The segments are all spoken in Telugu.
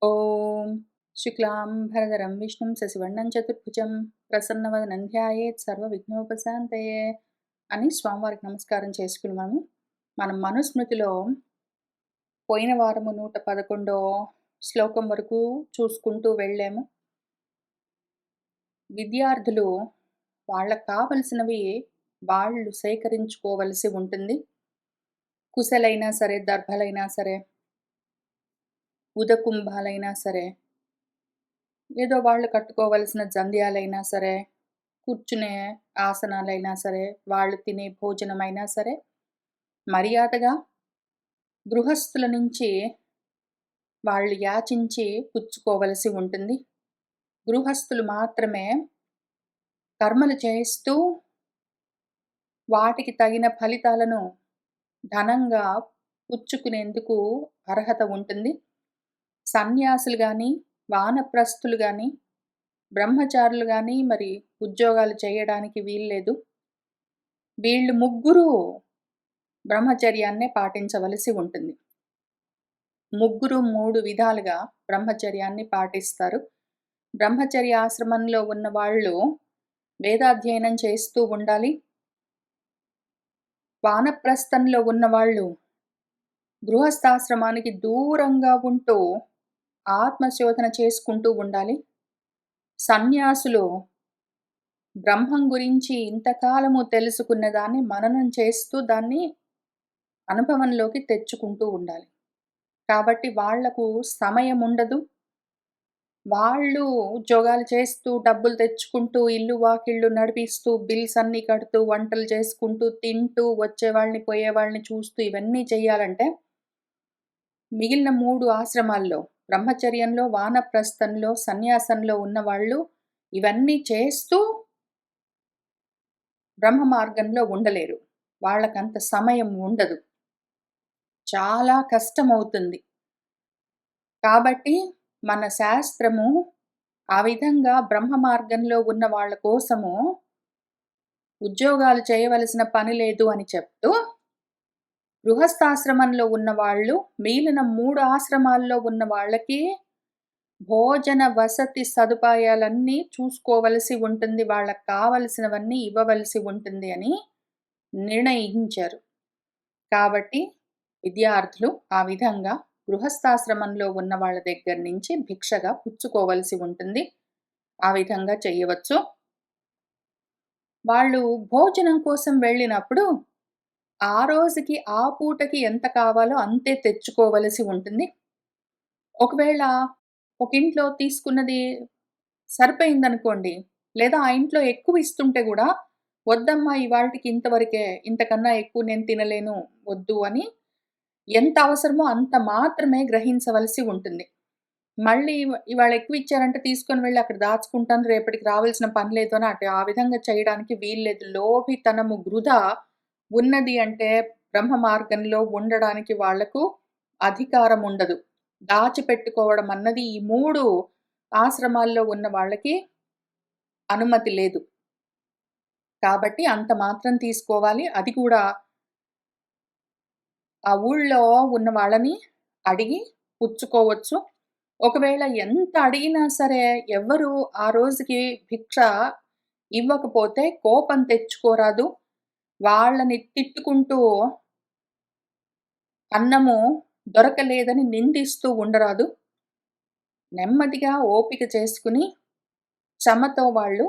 ఓం శుక్లాంబరధరం విష్ణుం శశివర్ణం చతుర్భుజం ప్రసన్నవదనం ధ్యాయేత్ సర్వవిఘ్నోపశాంతయే అని స్వామివారికి నమస్కారం చేసుకుని మనం మనుస్మృతిలో పోయిన వారము 111 శ్లోకం వరకు చూసుకుంటూ వెళ్ళాము. విద్యార్థులు వాళ్ళకు కావలసినవి వాళ్ళు సేకరించుకోవలసి ఉంటుంది. కుశలైనా సరే, దర్భలైనా సరే, ఉదకుంభాలైనా సరే, ఏదో వాళ్ళు కట్టుకోవలసిన జంధ్యాలైనా సరే, కూర్చునే ఆసనాలైనా సరే, వాళ్ళు తినే భోజనమైనా సరే, మర్యాదగా గృహస్థుల నుంచి వాళ్ళు యాచించి పుచ్చుకోవలసి ఉంటుంది. గృహస్థులు మాత్రమే కర్మలు చేస్తూ వాటికి తగిన ఫలితాలను ధనంగా పుచ్చుకునేందుకు అర్హత ఉంటుంది. సన్యాసులు కానీ, వానప్రస్థులు కానీ, బ్రహ్మచారులు కానీ మరి ఉద్యోగాలు చేయడానికి వీల్లేదు. వీళ్ళు ముగ్గురు బ్రహ్మచర్యాన్నే పాటించవలసి ఉంటుంది. ముగ్గురు 3 విధాలుగా బ్రహ్మచర్యాన్ని పాటిస్తారు. బ్రహ్మచర్య ఆశ్రమంలో ఉన్న వాళ్ళు వేదాధ్యయనం చేస్తూ ఉండాలి. వానప్రస్థంలో ఉన్నవాళ్ళు గృహస్థాశ్రమానికి దూరంగా ఉంటూ ఆత్మశోధన చేసుకుంటూ ఉండాలి. సన్యాసులు బ్రహ్మం గురించి ఇంతకాలము తెలుసుకున్న దాన్ని మననం చేస్తూ దాన్ని అనుభవంలోకి తెచ్చుకుంటూ ఉండాలి. కాబట్టి వాళ్లకు సమయం ఉండదు. వాళ్ళు ఉద్యోగాలు చేస్తూ, డబ్బులు తెచ్చుకుంటూ, ఇల్లు వాకిళ్ళు నడిపిస్తూ, బిల్స్ అన్నీ కడుతూ, వంటలు చేసుకుంటూ, తింటూ, వచ్చేవాళ్ళని పోయేవాళ్ళని చూస్తూ ఇవన్నీ చేయాలంటే మిగిలిన 3 ఆశ్రమాల్లో బ్రహ్మచర్యంలో, వానప్రస్థంలో, సన్యాసంలో ఉన్నవాళ్ళు ఇవన్నీ చేస్తూ బ్రహ్మ మార్గంలో ఉండలేరు. వాళ్ళకంత సమయం ఉండదు. చాలా కష్టమవుతుంది. కాబట్టి మన శాస్త్రము ఆ విధంగా బ్రహ్మ మార్గంలో ఉన్న వాళ్ళ కోసము ఉద్యోగాలు చేయవలసిన పని లేదు అని చెప్తూ, గృహస్థాశ్రమంలో ఉన్నవాళ్ళు మిగిలిన 3 ఆశ్రమాల్లో ఉన్న వాళ్ళకి భోజన వసతి సదుపాయాలన్నీ చూసుకోవలసి ఉంటుంది. వాళ్ళకు కావలసినవన్నీ ఇవ్వవలసి ఉంటుంది అని నిర్ణయించారు. కాబట్టి విద్యార్థులు ఆ విధంగా గృహస్థాశ్రమంలో ఉన్న వాళ్ళ దగ్గర నుంచి భిక్షగా పుచ్చుకోవలసి ఉంటుంది. ఆ విధంగా చేయవచ్చు. వాళ్ళు భోజనం కోసం వెళ్ళినప్పుడు ఆ రోజుకి ఆ పూటకి ఎంత కావాలో అంతే తెచ్చుకోవలసి ఉంటుంది. ఒకవేళ ఒక ఇంట్లో తీసుకున్నది సరిపోయిందనుకోండి, లేదా ఆ ఇంట్లో ఎక్కువ ఇస్తుంటే గూడా, వద్దమ్మా ఇవాల్టికి ఇంతవరకే, ఇంతకన్నా ఎక్కువ నేను తినలేను, వద్దు అని ఎంత అవసరమో అంత మాత్రమే గ్రహించవలసి ఉంటుంది. మళ్ళీ ఇవాళ ఎక్కువ ఇచ్చారంటే తీసుకొని వెళ్ళి అక్కడ దాచుకుంటాను, రేపటికి రావాల్సిన పని లేదు అని ఆ విధంగా చేయడానికి వీల్లేదు. లోభితనము వృధా ఉన్నది అంటే బ్రహ్మ మార్గంలో ఉండడానికి వాళ్లకు అధికారం ఉండదు. దాచిపెట్టుకోవడం అన్నది ఈ 3 ఆశ్రమాల్లో ఉన్న వాళ్ళకి అనుమతి లేదు. కాబట్టి అంత మాత్రం తీసుకోవాలి. అది కూడా ఆ ఊళ్ళో ఉన్న వాళ్ళని అడిగి పుచ్చుకోవచ్చు. ఒకవేళ ఎంత అడిగినా సరే ఎవ్వరు ఆ రోజుకి భిక్ష ఇవ్వకపోతే కోపం తెచ్చుకోరాదు. వాళ్ళని తిట్టుకుంటూ అన్నము దొరకలేదని నిందిస్తూ ఉండరాదు. నెమ్మదిగా ఓపిక చేసుకుని క్షమతో వాళ్ళు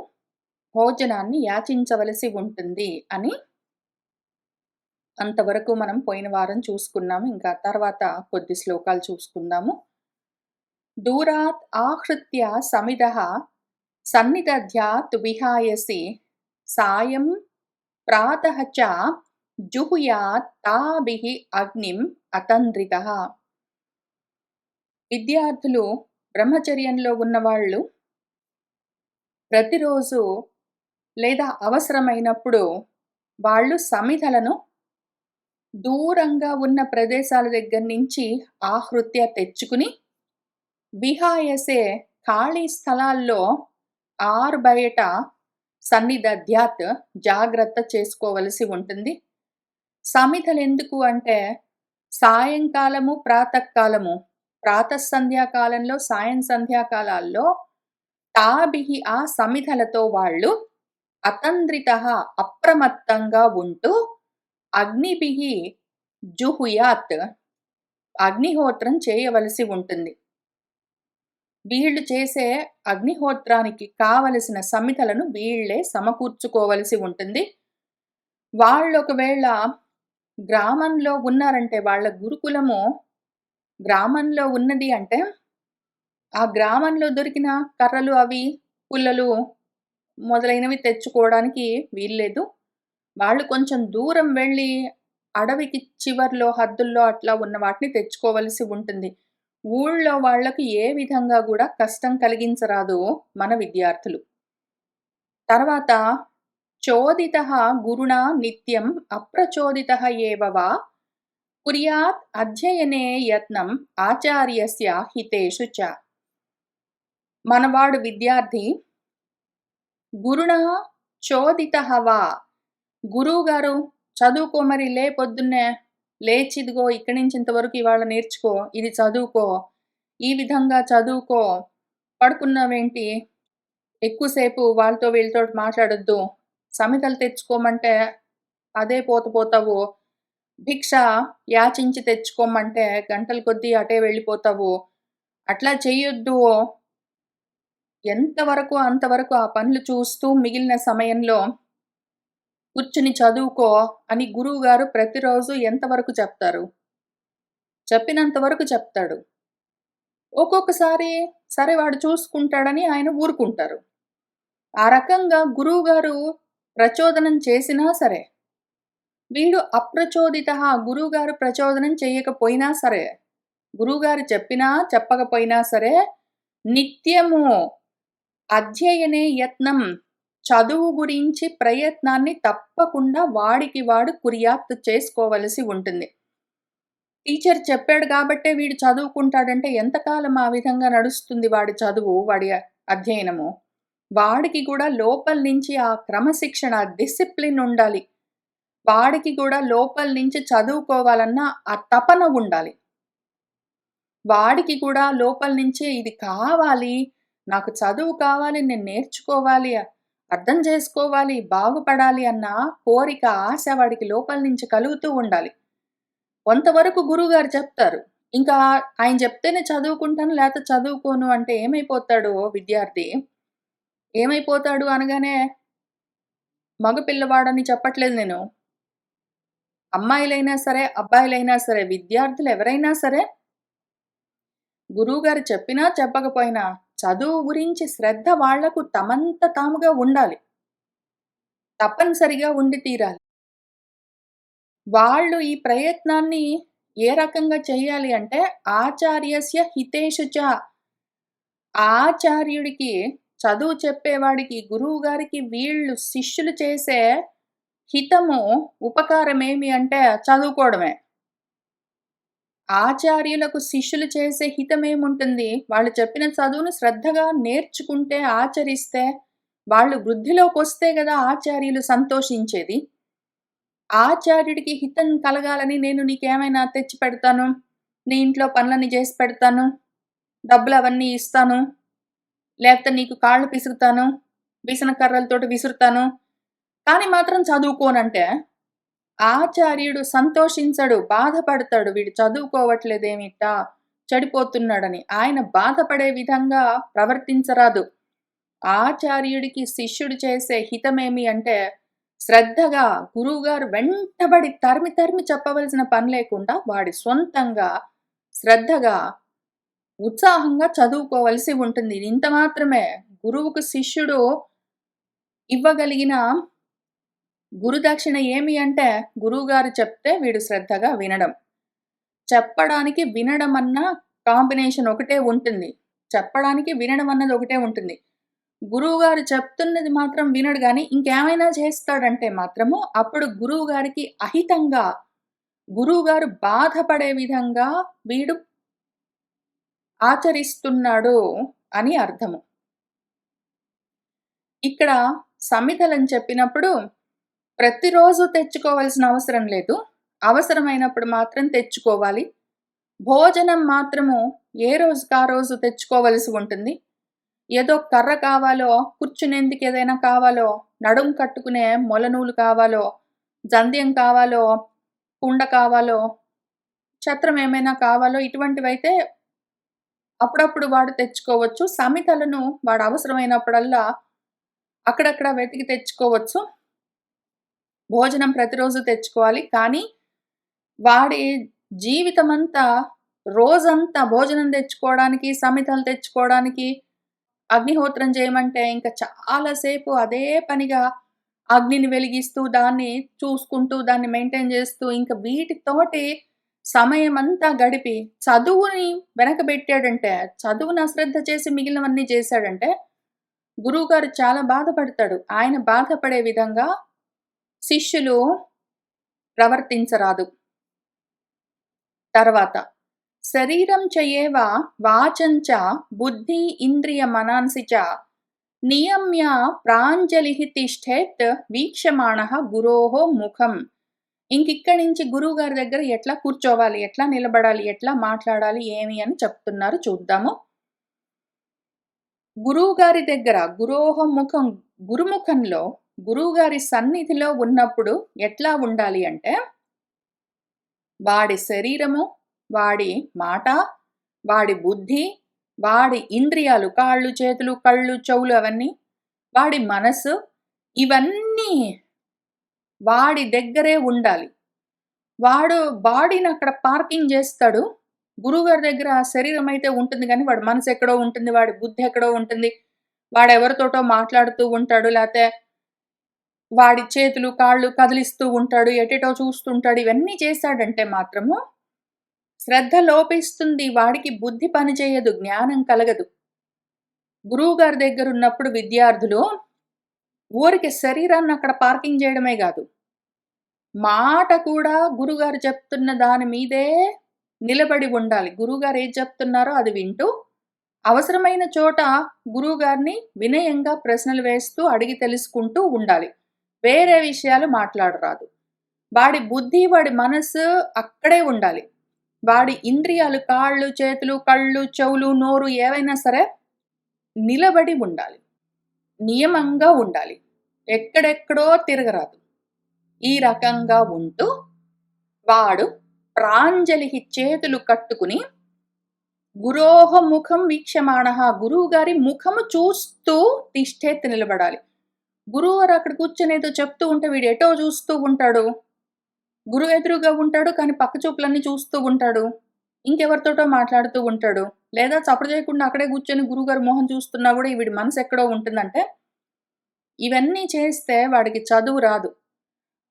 భోజనాన్ని యాచించవలసి ఉంటుంది అని అంతవరకు మనం పోయిన వారం చూసుకున్నాము. ఇంకా తర్వాత కొద్ది శ్లోకాలు చూసుకుందాము. దూరాత్ ఆహృత్య సమిదః సన్నిదధ్యాత్ విహాయసి సాయం ప్రాతః చ జుహుయాత్ తాభిః అగ్నిం అతంద్రితః. విద్యార్థులు బ్రహ్మచర్యంలో ఉన్నవాళ్ళు ప్రతిరోజు లేదా అవసరమైనప్పుడు వాళ్ళు సమిధలను దూరంగా ఉన్న ప్రదేశాల దగ్గర నుంచి ఆహృత్య తెచ్చుకుని విహాయసే ఖాళీ స్థలాల్లో ఆరుబయట సన్నిదధ్యాత్ జాగ్రత్త చేసుకోవలసి ఉంటుంది. సమిధలు ఎందుకు అంటే సాయంకాలము, ప్రాతకాలము ప్రాతః సంధ్యాకాలంలో, సాయం సంధ్యాకాలాల్లో తాభిః ఆ సమిధలతో వాళ్ళు అతంద్రితః అప్రమత్తంగా ఉంటూ అగ్నిభిః జుహుయాత్ అగ్నిహోత్రం చేయవలసి ఉంటుంది. వీళ్ళు చేసే అగ్నిహోత్రానికి కావలసిన సమిధలను వీళ్ళే సమకూర్చుకోవలసి ఉంటుంది. వాళ్ళొకవేళ గ్రామంలో ఉన్నారంటే, వాళ్ళ గురుకులము గ్రామంలో ఉన్నది అంటే, ఆ గ్రామంలో దొరికిన కర్రలు అవి, పుల్లలు మొదలైనవి తెచ్చుకోవడానికి వీల్లేదు. వాళ్ళు కొంచెం దూరం వెళ్ళి అడవికి చివర్లో, హద్దుల్లో అట్లా ఉన్న వాటిని తెచ్చుకోవలసి ఉంటుంది. ఊళ్ళో వాళ్ళకి ఏ విధంగా గూడా కష్టం కలిగించరాదు మన విద్యార్థులు. తర్వాత చోదితః గురుణా నిత్యం అప్రచోదితః ఏవ వా కుర్యాత్ అధ్యయనే యత్నం ఆచార్యస్య హితేషు చ. మనవాడు విద్యార్థి గురుణః చోదితః వా, గురువుగారు చదువుకో మరి లే పొద్దున్నే లేచి ఇదిగో ఇక్కడి నుంచి ఇంతవరకు ఇవాళ నేర్చుకో, ఇది చదువుకో, ఈ విధంగా చదువుకో, పడుకున్నావేంటి, ఎక్కువసేపు వాళ్ళతో వీళ్ళతోటి మాట్లాడొద్దు, సమిధలు తెచ్చుకోమంటే అదే పోతావు, భిక్ష యాచించి తెచ్చుకోమంటే గంటల కొద్దీ అటే వెళ్ళిపోతావు, అట్లా చెయ్యొద్దు, ఎంతవరకు అంతవరకు ఆ పనులు చూస్తూ మిగిలిన సమయంలో కూర్చుని చదువుకో అని గురువుగారు ప్రతిరోజు ఎంతవరకు చెప్తారు? చెప్పినంత వరకు చెప్తాడు. ఒక్కొక్కసారి సరే వాడు చూసుకుంటాడని ఆయన ఊరుకుంటారు. ఆ రకంగా గురువుగారు ప్రచోదనం చేసినా సరే, వీడు అప్రచోదితః గురువుగారు ప్రచోదనం చేయకపోయినా సరే, గురువుగారు చెప్పినా చెప్పకపోయినా సరే, నిత్యము అధ్యయనే యత్నం చదువు గురించి ప్రయత్నాన్ని తప్పకుండా వాడికి వాడు కుర్యాత్ చేసుకోవలసి ఉంటుంది. టీచర్ చెప్పాడు కాబట్టే వీడు చదువుకుంటాడంటే ఎంతకాలం ఆ విధంగా నడుస్తుంది వాడి చదువు, వాడి అధ్యయనము. వాడికి కూడా లోపల నుంచి ఆ క్రమశిక్షణ, డిసిప్లిన్ ఉండాలి. వాడికి కూడా లోపల నుంచి చదువుకోవాలన్న ఆ తపన ఉండాలి. వాడికి కూడా లోపల నుంచే ఇది కావాలి, నాకు చదువు కావాలి, నేను నేర్చుకోవాలి, అర్థం చేసుకోవాలి, బాగుపడాలి అన్న కోరిక, ఆశ వాడికి లోపల నుంచి కలుగుతూ ఉండాలి. కొంతవరకు గురువుగారు చెప్తారు. ఇంకా ఆయన చెప్తేనే చదువుకుంటాను లేకపోతే చదువుకోను అంటే ఏమైపోతాడు విద్యార్థి? ఏమైపోతాడు అనగానే మగ పిల్లవాడని చెప్పట్లేదు నేను. అమ్మాయిలైనా సరే, అబ్బాయిలైనా సరే, విద్యార్థులు ఎవరైనా సరే, గురువుగారు చెప్పినా చెప్పకపోయినా చదువు గురించి శ్రద్ధ వాళ్లకు తమంత తాముగా ఉండాలి. తప్పనిసరిగా ఉండి తీరాలి. వాళ్ళు ఈ ప్రయత్నాన్ని ఏ రకంగా చేయాలి అంటే ఆచార్యస్య హితేషు చ, ఆచార్యుడికి, చదువు చెప్పేవాడికి, గురువుగారికి వీళ్ళు శిష్యులు చేసే హితము, ఉపకారమేమి అంటే చదువుకోవడమే. ఆచార్యులకు శిష్యులు చేసే హితమేముంటుంది? వాళ్ళు చెప్పిన చదువును శ్రద్ధగా నేర్చుకుంటే, ఆచరిస్తే, వాళ్ళు వృద్ధిలోకొస్తే గదా ఆచార్యులు సంతోషించేది. ఆచార్యుడికి హితం కలగాలని నేను నీకేమైనా తెచ్చి పెడతాను, నీ ఇంట్లో పనులన్నీ చేసి పెడతాను, డబ్బులవన్నీ ఇస్తాను, లేకపోతే నీకు కాళ్ళు పిసుకుతాను, విసన కర్రలతోటి విసురుతాను, కానీ మాత్రం చదువుకోనంటే ఆచార్యుడు సంతోషించడు, బాధపడతాడు. వీడు చదువుకోవట్లేదేమిటా, చెడిపోతున్నాడని. ఆయన బాధపడే విధంగా ప్రవర్తించరాదు. ఆచార్యుడికి శిష్యుడు చేసే హితమేమి అంటే, శ్రద్ధగా గురువుగారు వెంటబడి తరిమి తరిమి చెప్పవలసిన పని లేకుండా, వాడి సొంతంగా, శ్రద్ధగా, ఉత్సాహంగా చదువుకోవలసి ఉంటుంది. ఇంత మాత్రమే గురువుకు శిష్యుడు ఇవ్వగలిగిన గురుదక్షిణ ఏమి అంటే, గురువుగారు చెప్తే వీడు శ్రద్ధగా వినడం. చెప్పడానికి, వినడం అన్న కాంబినేషన్ ఒకటే ఉంటుంది. చెప్పడానికి, వినడం అన్నది ఒకటే ఉంటుంది. గురువుగారు చెప్తున్నది మాత్రం వినడు గానీ, ఇంకేమైనా చేస్తాడంటే మాత్రము, అప్పుడు గురువుగారికి అహితంగా, గురువుగారు బాధపడే విధంగా వీడు ఆచరిస్తున్నాడు అని అర్థము. ఇక్కడ సమిధలని చెప్పినప్పుడు ప్రతిరోజు తెచ్చుకోవాల్సిన అవసరం లేదు. అవసరమైనప్పుడు మాత్రం తెచ్చుకోవాలి. భోజనం మాత్రము ఏ రోజుకి ఆ రోజు తెచ్చుకోవలసి ఉంటుంది. ఏదో కర్ర కావాలో, కూర్చునేందుకు ఏదైనా కావాలో, నడుం కట్టుకునే మొలనూలు కావాలో, జంధ్యం కావాలో, కుండ కావాలో, ఛత్రం ఏమైనా కావాలో ఇటువంటివైతే అప్పుడప్పుడు వాడు తెచ్చుకోవచ్చు. సమితలను వాడు అవసరమైనప్పుడల్లా అక్కడక్కడ వెతికి తెచ్చుకోవచ్చు. భోజనం ప్రతిరోజు తెచ్చుకోవాలి. కానీ వాడి జీవితమంతా రోజంతా భోజనం తెచ్చుకోవడానికి, సమితలు తెచ్చుకోవడానికి, అగ్నిహోత్రం చేయమంటే ఇంక చాలా సేపు అదే పనిగా అగ్నిని వెలిగిస్తూ, దాన్ని చూసుకుంటూ, దాన్ని మెయింటైన్ చేస్తూ, ఇంక వీటితోటి సమయమంతా గడిపి చదువుని వెనకబెట్టాడంటే, చదువుని అశ్రద్ధ చేసి మిగిలినవన్నీ చేశాడంటే, గురువుగారు చాలా బాధపడతాడు. ఆయన బాధపడే విధంగా శిష్యులు ప్రవర్తించరాదు. తర్వాత శరీరం చ ఏవ వాచం చ బుద్ధి ఇంద్రియ మనాంసి చ నియమ్య ప్రాంజలిః తిష్ఠేత్ వీక్షమాణః గురోః ముఖం. ఇంకిక్కడి నుంచి గురువుగారి దగ్గర ఎట్లా కూర్చోవాలి, ఎట్లా నిలబడాలి, ఎట్లా మాట్లాడాలి, ఏమి అని చెప్తున్నారు చూద్దాము. గురువుగారి దగ్గర గురోః ముఖం, గురుముఖంలో గురువుగారి సన్నిధిలో ఉన్నప్పుడు ఎట్లా ఉండాలి అంటే, వాడి శరీరము, వాడి మాట, వాడి బుద్ధి, వాడి ఇంద్రియాలు కాళ్ళు, చేతులు, కళ్ళు, చెవులు అవన్నీ, వాడి మనస్సు ఇవన్నీ వాడి దగ్గరే ఉండాలి. వాడు బాడీని అక్కడ పార్కింగ్ జేస్తాడు. గురువుగారి దగ్గర శరీరం అయితే ఉంటుంది గానీ, వాడి మనసు ఎక్కడో ఉంటుంది, వాడి బుద్ధి ఎక్కడో ఉంటుంది. వాడెవరితోటో మాట్లాడుతూ ఉంటాడు. లేతే వాడి చేతులు, కాళ్ళు కదిలిస్తూ ఉంటాడు. ఎటెటో చూస్తుంటాడు. ఇవన్నీ చేశాడంటే మాత్రము శ్రద్ధ లోపిస్తుంది. వాడికి బుద్ధి పనిచేయదు. జ్ఞానం కలగదు. గురువుగారి దగ్గరున్నప్పుడు విద్యార్థులు ఊరికే శరీరాన్ని అక్కడ పార్కింగ్ జేయడమే గాదు, మాట కూడా గురువుగారు చెప్తున్న దాని మీదే నిలబడి ఉండాలి. గురువుగారు ఏది చెప్తున్నారో అది వింటూ, అవసరమైన చోట గురువుగారిని వినయంగా ప్రశ్నలు వేస్తూ, అడిగి తెలుసుకుంటూ ఉండాలి. వేరే విషయాలు మాట్లాడరాదు. వాడి బుద్ధి, వాడి మనస్సు అక్కడే ఉండాలి. వాడి ఇంద్రియాలు కాళ్ళు, చేతులు, కళ్ళు, చెవులు, నోరు ఏవైనా సరే నిలబడి ఉండాలి. నియమంగా ఉండాలి. ఎక్కడెక్కడో తిరగరాదు. ఈ రకంగా ఉంటూ వాడు ప్రాంజలిః చేతులు కట్టుకుని గురోః ముఖం వీక్షమాణః గురువుగారి ముఖము చూస్తూ తిష్ఠేత్ నిలబడాలి. గురువుగారు అక్కడ కూర్చొని ఏదో చెప్తూ ఉంటే వీడు ఎటో చూస్తూ ఉంటాడు. గురువు ఎదురుగా ఉంటాడు కానీ పక్క చూపులన్నీ చూస్తూ ఉంటాడు. ఇంకెవరితోటో మాట్లాడుతూ ఉంటాడు. లేదా చప్పుడు చేయకుండా అక్కడే కూర్చొని గురువుగారి మొహం చూస్తున్నా కూడా వీడి మనసు ఎక్కడో ఉంటుందంటే, ఇవన్నీ చేస్తే వాడికి చదువు రాదు.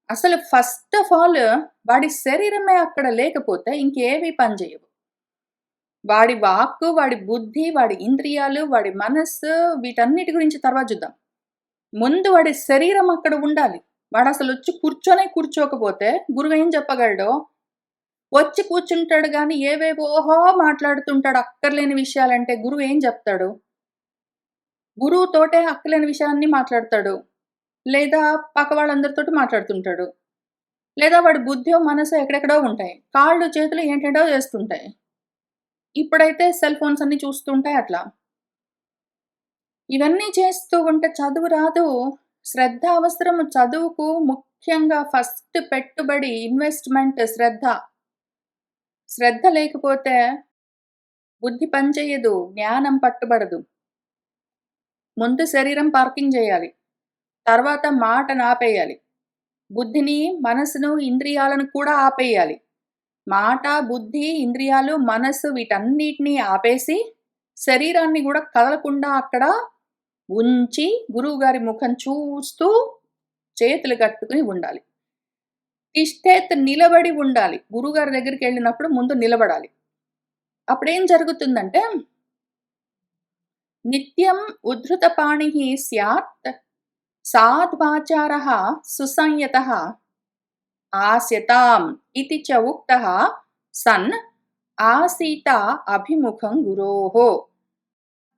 అసలు ఫస్ట్ ఆఫ్ ఆల్ వాడి శరీరమే అక్కడ లేకపోతే ఇంకేవి పనిచేయవు. వాడి వాక్కు, వాడి బుద్ధి, వాడి ఇంద్రియాలు, వాడి మనస్సు వీటన్నిటి గురించి తర్వాత చూద్దాం. ముందు వాడి శరీరం అక్కడ ఉండాలి. వాడసలొచ్చి కూర్చోకపోతే గురువేం చెప్పగలడో, వచ్చి కూర్చుంటాడు గానీ ఏవేవోహో మాట్లాడుతుంటాడు అక్కర్లేని విషయాలంటే గురువేం చెప్తాడు? గురువుతోటే అక్కర్లేని విషయాన్ని మాట్లాడతాడు. లేదా పక్క వాళ్ళందరితోటి మాట్లాడుతుంటాడు. లేదా వాడి బుద్ధో, మనసో ఎక్కడెక్కడో ఉంటాయి. కాళ్ళు, చేతులు ఏంటేంటో చేస్తుంటాయి. ఇప్పుడైతే సెల్ ఫోన్స్ అన్నీ చూస్తుంటాయి అట్లా. ఇవన్నీ చేస్తూ ఉంటే చదువు రాదు. శ్రద్ధ అవసరము. చదువుకు ముఖ్యంగా ఫస్ట్ పెట్టుబడి, ఇన్వెస్ట్‌మెంట్ శ్రద్ధ. శ్రద్ధ లేకపోతే బుద్ధి పనిచేయదు. జ్ఞానం పట్టుబడదు. ముందు శరీరం పార్కింగ్ చేయాలి. తర్వాత మాటను ఆపేయాలి. బుద్ధిని, మనసును, ఇంద్రియాలను కూడా ఆపేయాలి. మాట, బుద్ధి, ఇంద్రియాలు, మనస్సు వీటన్నిటిని ఆపేసి, శరీరాన్ని గూడా కదలకుండా అక్కడ ఉంచి, గురువుగారి ముఖం చూస్తూ చేతులు కట్టుకుని ఉండాలి. తిష్ఠేత్ నిలబడి ఉండాలి. గురువుగారి దగ్గరికెళ్ళినప్పుడు ముందు నిలబడాలి. అప్పుడేం జరుగుతుందంటే, నిత్యం ఉద్ధృతపాణిః స్యాత్ సాధ్వాచారః సుసంయతః ఆస్యతాం ఇతి చ ఉక్తః సన్ ఆసీత అభిముఖం గురోః.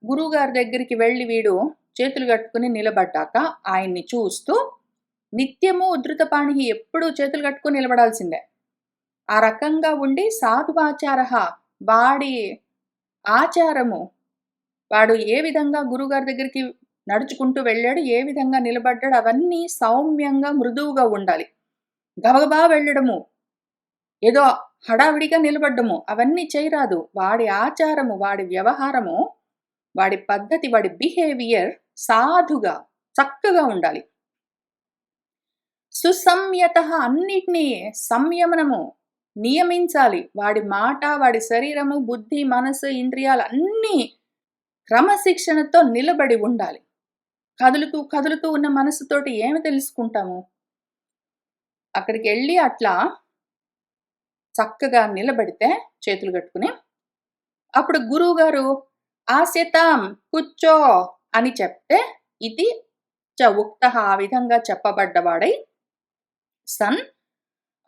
గురువుగారి దగ్గరికి వెళ్లి వీడు చేతులు కట్టుకుని నిలబడ్డాక ఆయన్ని చూస్తూ నిత్యము ఉద్ధృతపాణిః ఎప్పుడూ చేతులు కట్టుకుని నిలబడాల్సిందే. ఆ రకంగా ఉండి సాధువాచారః వాడి ఆచారము, వాడు ఏ విధంగా గురువుగారి దగ్గరికి నడుచుకుంటూ వెళ్ళాడు, ఏ విధంగా నిలబడ్డాడు, అవన్నీ సౌమ్యంగా, మృదువుగా ఉండాలి. గబగబా వెళ్ళడము, ఏదో హడావిడిగా నిలబడ్డము అవన్నీ చేయరాదు. వాడి ఆచారము, వాడి వ్యవహారము, వాడి పద్ధతి, వాడి బిహేవియర్ సాధుగా, చక్కగా ఉండాలి. సుసంయతః అన్నిటిని సంయమనము, నియమించాలి. వాడి మాట, వాడి శరీరము, బుద్ధి, మనసు, ఇంద్రియాలు అన్నీ క్రమశిక్షణతో నిలబడి ఉండాలి. కదులుతూ, కదులుతూ ఉన్న మనసుతోటి ఏమి తెలుసుకుంటాము? అక్కడికెళ్ళి అట్లా చక్కగా నిలబడితే చేతులు కట్టుకుని, అప్పుడు గురువుగారు ఆస్యతాం కూర్చో అని చెప్తే ఇది ఉక్తః ఆ విధంగా చెప్పబడ్డవాడై సన్,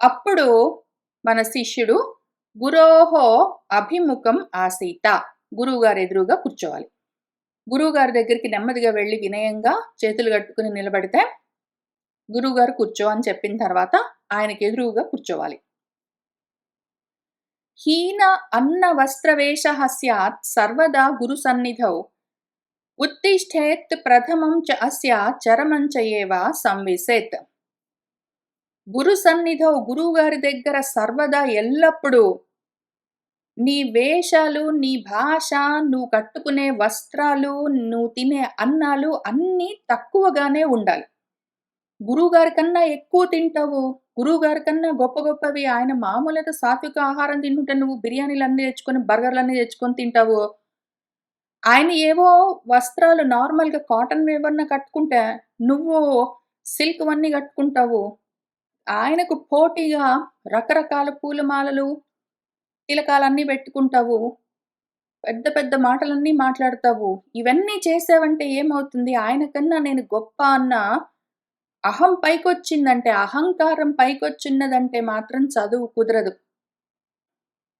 అప్పుడు మన శిష్యుడు గురోహో అభిముఖం ఆసీత, గురువుగారు ఎదురుగా కూర్చోవాలి. గురువుగారి దగ్గరికి నెమ్మదిగా వెళ్ళి వినయంగా చేతులు కట్టుకుని నిలబడితే గురువుగారు కూర్చో అని చెప్పిన తర్వాత ఆయనకి ఎదురుగా కూర్చోవాలి. హీన అన్న వస్త్రవేషః స్యాత్ సర్వదా గురు సన్నిధౌ ఉత్తిష్ఠేత్ ప్రథమం చ అస్య చరమం చ ఏవ సంవిశేత్. గురు సన్నిధౌ, గురువుగారి దగ్గర సర్వదా ఎల్లప్పుడూ నీ వేషాలు, నీ భాష, నువ్వు కట్టుకునే వస్త్రాలు, నువ్వు తినే అన్నాలు అన్నీ తక్కువగానే ఉండాలి. గురువుగారి కన్నా ఎక్కువ తింటావు, గురువుగారి కన్నా గొప్ప గొప్పవి ఆయన మామూలుగా సాత్విక ఆహారం తింటుంటే నువ్వు బిర్యానీలన్నీ తెచ్చుకొని, బర్గర్‌లన్నీ తెచ్చుకొని తింటావు. ఆయన ఏవో వస్త్రాలు నార్మల్‌గా కాటన్‌వి ఏవన్నా కట్టుకుంటే, నువ్వు సిల్క్‌వన్నీ కట్టుకుంటావు. ఆయనకు పోటీగా రకరకాల పూలమాలలు, తిలకాలన్నీ పెట్టుకుంటావు. పెద్ద పెద్ద మాటలన్నీ మాట్లాడతావు. ఇవన్నీ చేసావంటే ఏమవుతుంది? ఆయన కన్నా నేను గొప్ప అన్న అహం పైకొచ్చిందంటే, అహంకారం పైకొచ్చిన్నదంటే మాత్రం చదువు కుదరదు.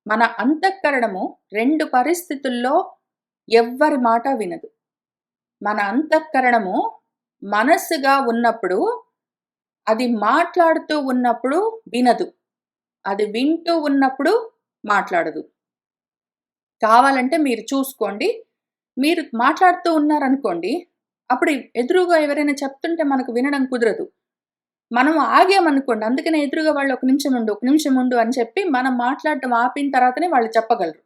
మన అంతఃకరణము 2 పరిస్థితుల్లో ఎవ్వరి మాట వినదు. మన అంతఃకరణము మనస్సుగా ఉన్నప్పుడు, అది మాట్లాడుతూ ఉన్నప్పుడు వినదు. అది వింటూ ఉన్నప్పుడు మాట్లాడదు. కావాలంటే మీరు చూసుకోండి. మీరు మాట్లాడుతూ ఉన్నారనుకోండి, అప్పుడు ఎదురుగా ఎవరైనా చెప్తుంటే మనకు వినడం కుదరదు. మనం ఆగామనుకోండి, అందుకనే ఎదురుగా వాళ్ళు ఒక నిమిషం ఉండు, ఒక నిమిషం ఉండు అని చెప్పి మనం మాట్లాడటం ఆపిన తర్వాతనే వాళ్ళు చెప్పగలరు.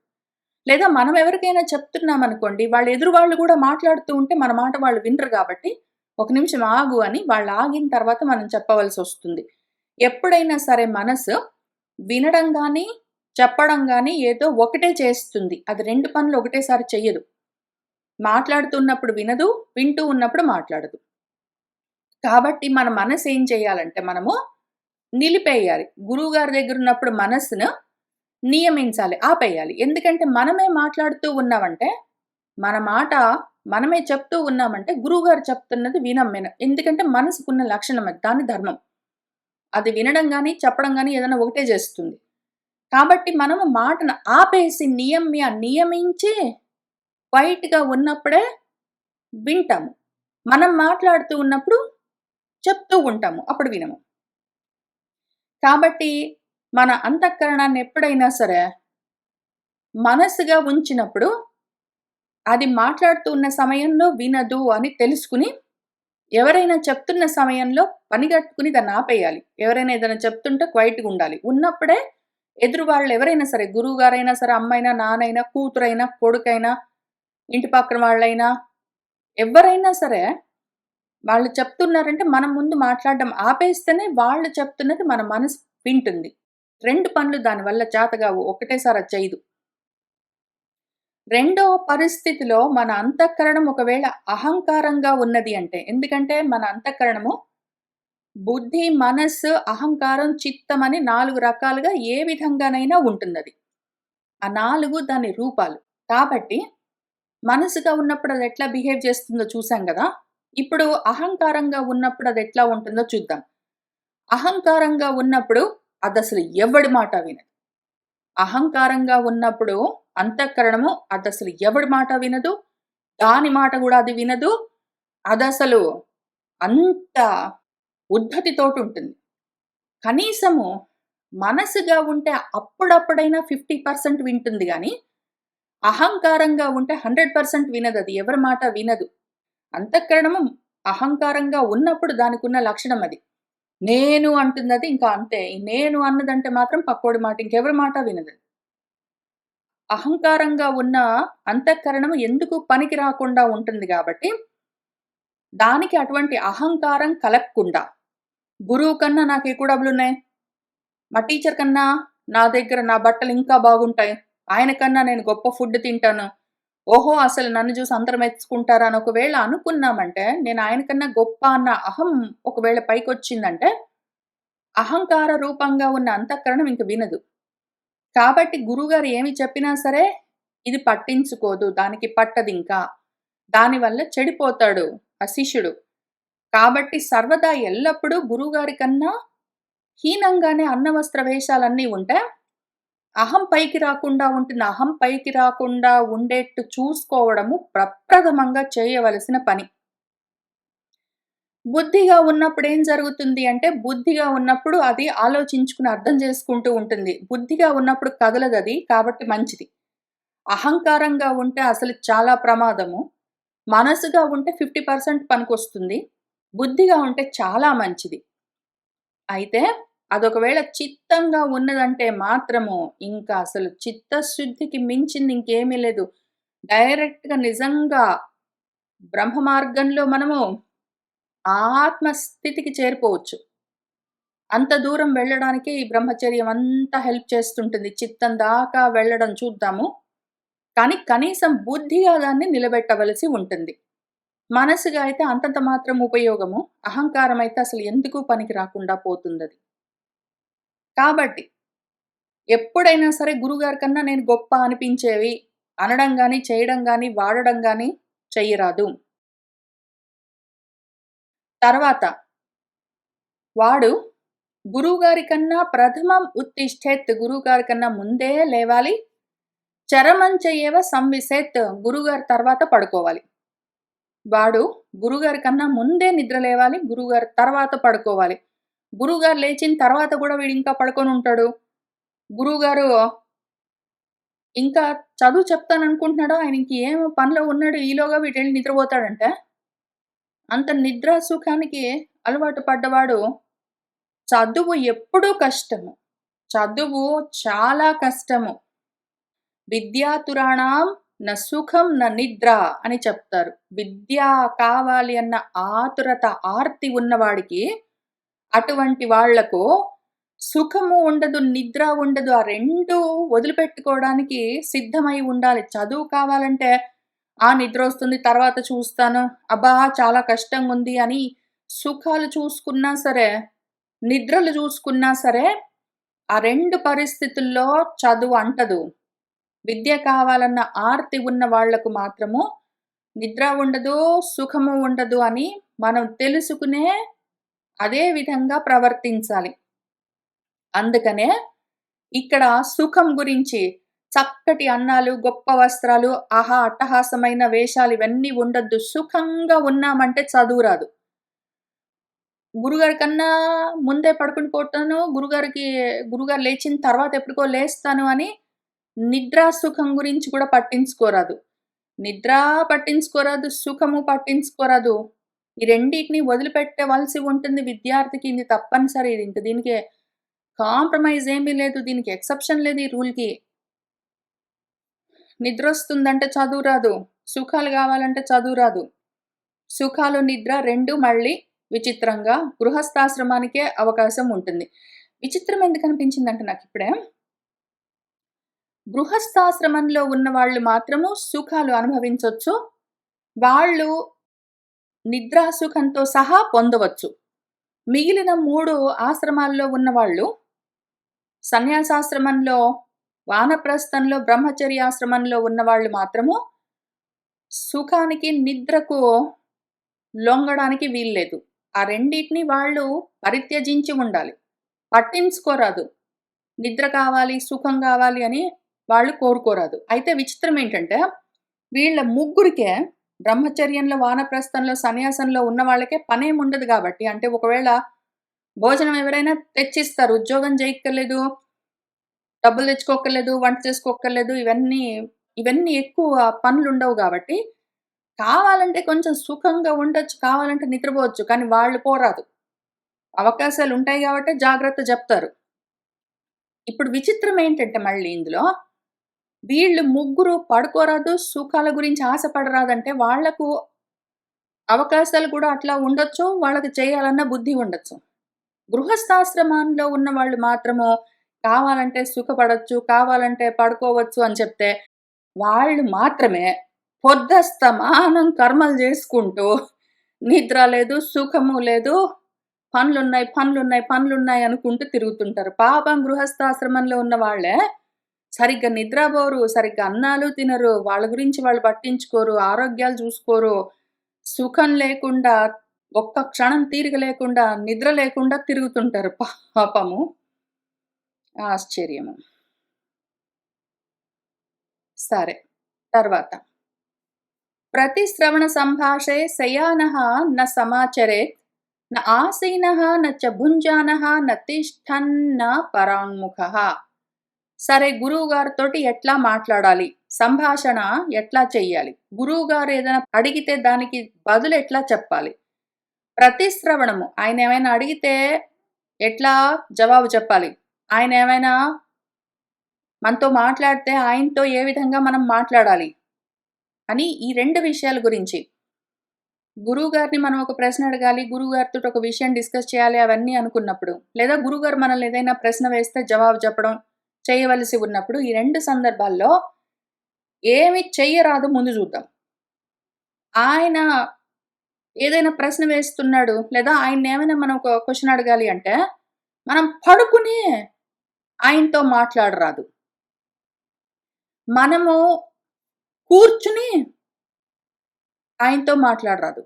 లేదా మనం ఎవరికైనా చెప్తున్నామనుకోండి, వాళ్ళ ఎదురు వాళ్ళు కూడా మాట్లాడుతూ ఉంటే మన మాట వాళ్ళు వినరు కాబట్టి, ఒక నిమిషం ఆగు అని వాళ్ళు ఆగిన తర్వాత మనం చెప్పవలసొస్తుంది. ఎప్పుడైనా సరే మనసు వినడం గానీ, చెప్పడం గానీ ఏదో ఒకటే చేస్తుంది. అది 2 పనులు ఒకటేసారి చెయ్యదు. మాట్లాడుతున్నప్పుడు వినదు, వింటూ ఉన్నప్పుడు మాట్లాడదు. కాబట్టి మన మనసు ఏం చేయాలంటే మనము నిలిపేయాలి. గురువుగారి దగ్గరున్నప్పుడు మనస్సును నియమించాలి, ఆపేయాలి. ఎందుకంటే మనమే మాట్లాడుతూ ఉన్నామంటే, మన మాట మనమే చెప్తూ ఉన్నామంటే గురువుగారు చెప్తున్నది ఎందుకంటే మనసుకున్న లక్షణం అది. దాని ధర్మం. అది వినడం గానీ, చెప్పడం గానీ ఏదైనా ఒకటే చేస్తుంది. కాబట్టి మనము మాటను ఆపేసి నియమించి క్వైట్‌గా ఉన్నప్పుడే వింటాము. మనం మాట్లాడుతూ ఉన్నప్పుడు చెప్తూ ఉంటాము. అప్పుడు వినము. కాబట్టి మన అంతఃకరణాన్ని ఎప్పుడైనా సరే మనస్సుగా ఉంచినప్పుడు, అది మాట్లాడుతూ ఉన్న సమయంలో వినదు అని తెలుసుకుని, ఎవరైనా చెప్తున్న సమయంలో పనిగట్టుకుని దాన్ని ఆపేయాలి. ఎవరైనా ఏదైనా చెప్తుంటే క్వైట్‌గా ఉండాలి. ఉన్నప్పుడే ఎదురు వాళ్ళు ఎవరైనా సరే, గురువుగారైనా సరే, అమ్మైనా, నాన్నైనా, కూతురైనా, కొడుకైనా, ఇంటి పక్కన వాళ్ళైనా, ఎవ్వరైనా సరే వాళ్ళు చెప్తున్నారంటే మనం ముందు మాట్లాడడం ఆపేస్తేనే వాళ్ళు చెప్తున్నది మన మనసు వింటుంది. 2 పనులు దానివల్ల చేతగావు. ఒకటేసారి అది చేయదు. రెండో పరిస్థితిలో మన అంతఃకరణం ఒకవేళ అహంకారంగా ఉన్నది అంటే, ఎందుకంటే మన అంతఃకరణము బుద్ధి, మనస్సు, అహంకారం, చిత్తం అని 4 రకాలుగా ఏ విధంగానైనా ఉంటుందది. ఆ 4 దాని రూపాలు. కాబట్టి మనసుగా ఉన్నప్పుడు అది ఎట్లా బిహేవ్ చేస్తుందో చూసాం గదా! ఇప్పుడు అహంకారంగా ఉన్నప్పుడు అది ఎట్లా ఉంటుందో చూద్దాం. అహంకారంగా ఉన్నప్పుడు అదసలు ఎవ్వడి మాట వినదు. అహంకారంగా ఉన్నప్పుడు అంతఃకరణము అదసలు ఎవడి మాట వినదు. దాని మాట గూడా అది వినదు. అదసలు అంత ఉద్ధతితోటుంటుంది. కనీసము మనసుగా ఉంటే అప్పుడప్పుడైనా 50% వింటుంది గానీ, అహంకారంగా ఉంటే 100% వినదది. ఎవరి మాట వినదు. అంతఃకరణము అహంకారంగా ఉన్నప్పుడు దానికున్న లక్షణం అది. నేను అంటుందది ఇంకా అంతే. ఈ నేను అన్నదంటే మాత్రం పక్కోడి మాట ఇంకెవరి మాట వినదది. అహంకారంగా ఉన్న అంతఃకరణము ఎందుకు పనికి రాకుండా ఉంటుంది గాబట్టి, దానికి అటువంటి అహంకారం కలగకుండా, గురువు కన్నా నాకెక్కువ డబ్బులున్నాయి. మా టీచర్ కన్నా నా దగ్గర నా బట్టలు ఇంకా బాగుంటాయి. ఆయన కన్నా నేను గొప్ప ఫుడ్ తింటాను. ఓహో! అసలు నన్ను జూసి అందరూ మెచ్చుకుంటారా అని ఒకవేళ అనుకున్నామంటే, నేను ఆయన కన్నా గొప్ప అన్న అహం ఒకవేళ పైకొచ్చిందంటే, అహంకార రూపంగా ఉన్న అంతఃకరణం ఇంక వినదు. కాబట్టి గురువుగారు ఏమి చెప్పినా సరే, ఇది పట్టించుకోదు. దానికి పట్టదింకా. దానివల్ల చెడిపోతాడు ఆ శిష్యుడు. కాబట్టి సర్వదా ఎల్లప్పుడూ గురువుగారి కన్నా హీనంగానే అన్నవస్త్ర వేషాలన్నీ ఉంటే, అహం పైకి రాకుండా ఉంటుంది. అహం పైకి రాకుండా ఉండేట్టు చూసుకోవడము ప్రప్రథమంగా చేయవలసిన పని. బుద్ధిగా ఉన్నప్పుడు ఏం జరుగుతుంది అంటే, బుద్ధిగా ఉన్నప్పుడు అది ఆలోచించుకుని అర్థం చేసుకుంటూ ఉంటుంది. బుద్ధిగా ఉన్నప్పుడు కదలదది. కాబట్టి మంచిది. అహంకారంగా ఉంటే అసలు చాలా ప్రమాదము. మనసుగా ఉంటే 50% పనికొస్తుంది. బుద్ధిగా ఉంటే చాలా మంచిది. అయితే అదొకవేళ చిత్తంగా ఉన్నదంటే మాత్రము ఇంకా అసలు చిత్తశుద్ధికి మించింది ఇంకేమీ లేదు. డైరెక్ట్‌గా నిజంగా బ్రహ్మ మార్గంలో మనము ఆత్మస్థితికి చేరిపోవచ్చు. అంత దూరం వెళ్ళడానికే ఈ బ్రహ్మచర్యం అంతా హెల్ప్ చేస్తుంటుంది. చిత్తం దాకా వెళ్ళడం చూద్దాము. కానీ కనీసం బుద్ధిగా దాన్ని నిలబెట్టవలసి ఉంటుంది. మనసుగా అయితే అంతంత మాత్రం ఉపయోగము. అహంకారం అయితే అసలు ఎందుకు పనికి రాకుండా పోతుందది. కాబట్టి ఎప్పుడైనా సరే గురువుగారి కన్నా నేను గొప్ప అనిపించేవి అనడం గాని, చేయడం గాని, వాడడం గాని చెయ్యరాదు. తర్వాత వాడు గురువుగారి కన్నా ప్రథమం ఉత్తిష్ఠేత్ గురువుగారి కన్నా ముందే లేవాలి. చరమంచ ఏవ సంవిశేత్ గురువుగారి తర్వాత పడుకోవాలి. వాడు గురువుగారి కన్నా ముందే నిద్ర లేవాలి. గురువుగారి తర్వాత పడుకోవాలి. గురువుగారు లేచిన తర్వాత గూడా వీడింకా పడుకొనుంటాడు. గురువుగారు ఇంకా చదువు చెప్తాననుకుంటున్నాడు. ఆయన ఇంకేం పనిలో ఉన్నాడు. ఈలోగా వీడెళ్లి నిద్రపోతాడంటే, అంత నిద్రా సుఖానికి అలవాటు పడ్డవాడు చదువు ఎప్పుడూ కష్టము. చదువు చాలా కష్టము. విద్యాతురాణం న సుఖం న నిద్ర అని చెప్తారు. విద్య కావాలి అన్న ఆతురత, ఆర్తి ఉన్నవాడికి అటువంటి వాళ్లకు సుఖము ఉండదు, నిద్ర ఉండదు. ఆ 2 వదిలిపెట్టుకోవడానికి సిద్ధమై ఉండాలి. చదువు కావాలంటే, నిద్రొస్తుంది తర్వాత చూస్తాను. అబ్బా! చాలా కష్టంగుంది అని సుఖాలు చూసుకున్నా సరే, నిద్రలు చూసుకున్నా సరే, ఆ 2 పరిస్థితుల్లో చదువు అంటదు. విద్య కావాలన్న ఆర్తి ఉన్న వాళ్లకు మాత్రము నిద్ర ఉండదు, సుఖము ఉండదు అని మనం తెలుసుకునే అదే విధంగా ప్రవర్తించాలి. అందుకనే ఇక్కడ సుఖం గురించి చక్కటి అన్నాలు, గొప్ప వస్త్రాలు, అట్టహాసమైన వేషాలు ఇవన్నీ ఉండొద్దు. సుఖంగా ఉన్నామంటే చదువు రాదు. గురుగారి కన్నా ముందే పడుకుని పోతాను. గురుగారు లేచిన తర్వాత ఎప్పటికో లేస్తాను అని నిద్రా సుఖం గురించి కూడా పట్టించుకోరాదు. నిద్ర పట్టించుకోరాదు, సుఖము పట్టించుకోరాదు. ఈ రెండిటిని వదిలిపెట్టవలసి ఉంటుంది విద్యార్థికి. ఇది తప్పనిసరి. ఇంక దీనికి కాంప్రమైజ్ ఏమీ లేదు. దీనికి ఎక్సెప్షన్ లేదు ఈ రూల్‌కి. నిద్రొస్తుందంటే చదువు రాదు. సుఖాలు గావాలంటే చదువు రాదు. సుఖాలు, నిద్ర 2 మళ్ళీ విచిత్రంగా గృహస్థాశ్రమానికే అవకాశం ఉంటుంది. విచిత్రం ఎందుకనిపించిందంటే నాకిప్పుడే, గృహస్థాశ్రమంలో ఉన్నవాళ్ళు మాత్రము సుఖాలు అనుభవించొచ్చు. వాళ్ళు నిద్రా సుఖంతో సహా పొందవచ్చు. మిగిలిన 3 ఆశ్రమాల్లో ఉన్నవాళ్ళు సన్యాసాశ్రమంలో, వానప్రస్థంలో, బ్రహ్మచర్యాశ్రమంలో ఉన్నవాళ్ళు మాత్రము సుఖానికి, నిద్రకు లొంగడానికి వీల్లేదు. ఆ రెండిటిని వాళ్ళు పరిత్యజించి ఉండాలి. పట్టించుకోరాదు. నిద్ర కావాలి, సుఖం గావాలి అని వాళ్ళు కోరుకోరాదు. అయితే విచిత్రం ఏంటంటే, వీళ్ళ ముగ్గురికే బ్రహ్మచర్యంలో, వానప్రస్థంలో, సన్యాసంలో ఉన్న వాళ్ళకే పనేముండదు గాబట్టి, అంటే ఒకవేళ భోజనం ఎవరైనా తెచ్చిస్తారు. ఉద్యోగం చేయక్కర్లేదు, డబ్బులు తెచ్చుకోక్కర్లేదు, వంట చేసుకోక్కర్లేదు. ఇవన్నీ ఇవన్నీ ఎక్కువ పనులుండవు గాబట్టి, కావాలంటే కొంచెం సుఖంగా ఉండొచ్చు, కావాలంటే నిద్రపోవచ్చు. కానీ వాళ్ళు పోరాదు. అవకాశాలుంటాయి గాబట్టే జాగ్రత్త జెప్తారు. ఇప్పుడు విచిత్రం ఏంటంటే మళ్ళీ ఇందులో, వీళ్ళు ముగ్గురు పడుకోరాదు, సుఖాల గురించి ఆశపడరాదంటే వాళ్లకు అవకాశాలు కూడా అట్లా ఉండొచ్చు. వాళ్ళకి చేయాలన్న బుద్ధి ఉండొచ్చు. గృహస్థాశ్రమంలో ఉన్న వాళ్ళు మాత్రము కావాలంటే సుఖపడొచ్చు, కావాలంటే పడుకోవచ్చు అని చెప్తే, వాళ్ళు మాత్రమే పొద్దస్తమానం కర్మలు జేసుకుంటూ నిద్ర లేదు, సుఖము లేదు, పనులున్నాయి, పనులున్నాయి, పనులున్నాయి అనుకుంటూ తిరుగుతుంటారు. పాపం గృహస్థాశ్రమంలో ఉన్న వాళ్ళే సరిగ్గా నిద్రబోరు, సరిగ్గా అన్నాలు తినరు, వాళ్ళ గురించి వాళ్ళు పట్టించుకోరు, ఆరోగ్యాలు చూసుకోరు. సుఖం లేకుండా, ఒక్క క్షణం తీరిక లేకుండా, నిద్ర లేకుండా తిరుగుతుంటారు పాపము. ఆశ్చర్యము. సరే. తర్వాత. ప్రతి శ్రవణ సంభాషే శయానః న సమాచరేత్, న ఆసీనః న చ భుంజానః న తిష్టన్ న పరాంముఖః. సరే గురువుగారితోటి ఎట్లా మాట్లాడాలి? సంభాషణ ఎట్లా చెయ్యాలి? గురువుగారు ఏదైనా అడిగితే దానికి బదులు ఎట్లా చెప్పాలి? ప్రతిశ్రవణము ఆయనేమైనా అడిగితే ఎట్లా జవాబు చెప్పాలి? ఆయనేమైనా మనతో మాట్లాడితే ఆయనతో ఏ విధంగా మనం మాట్లాడాలి? అని ఈ 2 విషయాల గురించి. గురువుగారిని మనం ఒక ప్రశ్న అడగాలి, గురువుగారితోటి ఒక విషయం డిస్కస్ చేయాలి అవన్నీ అనుకున్నప్పుడు, లేదా గురువుగారు మనల్ని ఏదైనా ప్రశ్న వేస్తే జవాబు చెప్పడం చేయవలసి ఉన్నప్పుడు, ఈ 2 సందర్భాల్లో ఏమి చెయ్యరాదో ముందు చూద్దాం. ఆయన ఏదైనా ప్రశ్న వేస్తున్నాడు, లేదా ఆయన్నేమైనా మనం ఒక క్వెషన్ అడగాలి అంటే, మనం పడుకుని ఆయనతో మాట్లాడరాదు. మనము కూర్చుని ఆయనతో మాట్లాడరాదు.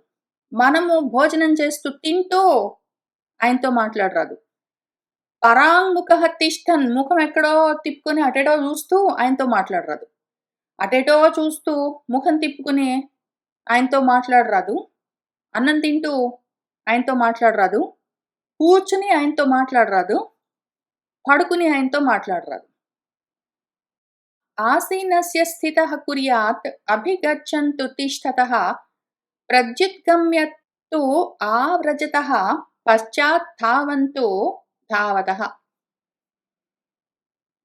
మనము భోజనం చేస్తూ, తింటూ ఆయనతో మాట్లాడరాదు. పరాంముఖః తిష్టన్, ముఖం ఎక్కడో తిప్పుకొని అటెటో చూస్తూ ఆయనతో మాట్లాడరాదు. అటెటో చూస్తూ ముఖం తిప్పుకొని ఆయనతో మాట్లాడరాదు. అన్నం తింటూ ఆయనతో మాట్లాడరాదు. కూర్చుని ఆయనతో మాట్లాడరాదు. పడుకుని ఆయనతో మాట్లాడరాదు. ఆసీనస్య స్థితః కుర్యాత్ అభిగచ్చन्तు తిష్టతః ప్రత్యుత్గమ్యతు ఆవ్రజతః పశ్చాత్ ధావంతు ధావతః.